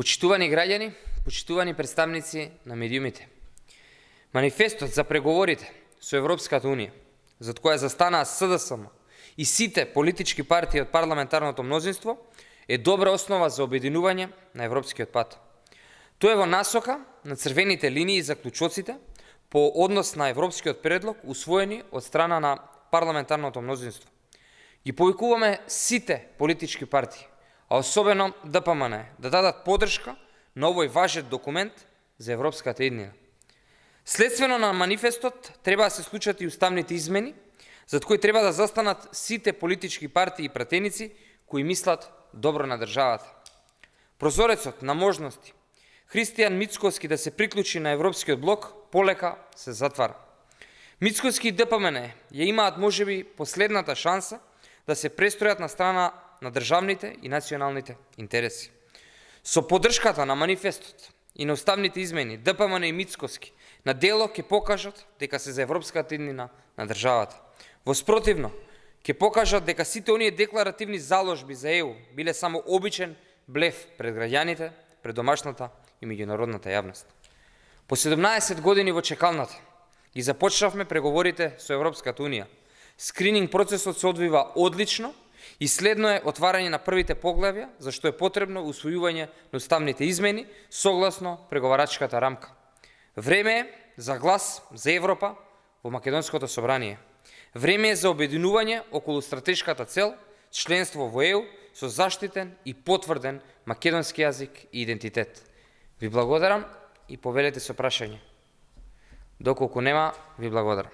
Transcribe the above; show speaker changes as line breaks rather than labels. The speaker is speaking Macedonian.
Почитувани граѓани, почитувани представници на медиумите. Манифестот за преговорите со Европската Унија, за која застанаа СДСМ и сите политички партии од парламентарното мнозинство, е добра основа за обединување на европскиот пат. Тоа е во насока на црвените линии и заклучоците по однос на европскиот предлог усвоени од страна на парламентарното мнозинство. Ги повикуваме сите политички партии, а особено ДПМН, да дадат подршка на овој важен документ за европската иднина. Следствено на манифестот треба да се случат и уставните измени, за кои треба да застанат сите политички партии и пратеници кои мислат добро на државата. Прозорецот на можности Христијан Мицкоски да се приклучи на европскиот блок полека се затвара. Мицкоски и ДПМН ја имаат можеби последната шанса да се престојат на страна на државните и националните интереси. Со поддршката на манифестот и на уставните измени, ДПМН и Мицкоски на дело ќе покажат дека се за европската иднина на државата. Во спротивно, ќе покажат дека сите оние декларативни заложби за ЕУ биле само обичен блеф пред граѓаните, пред домашната и меѓународната јавност. По 17 години во чекалната ги започнавме преговорите со Европската Унија. Скрининг процесот се одвива одлично и следно е отварање на првите поглавја, за што е потребно усвојување на уставните измени согласно преговарачката рамка. Време е за глас за Европа во Македонското собрание. Време е за обединување околу стратешката цел членство во ЕУ со заштитен и потврден македонски јазик и идентитет. Ви благодарам и повелете со прашање. Доколку нема, ви благодарам.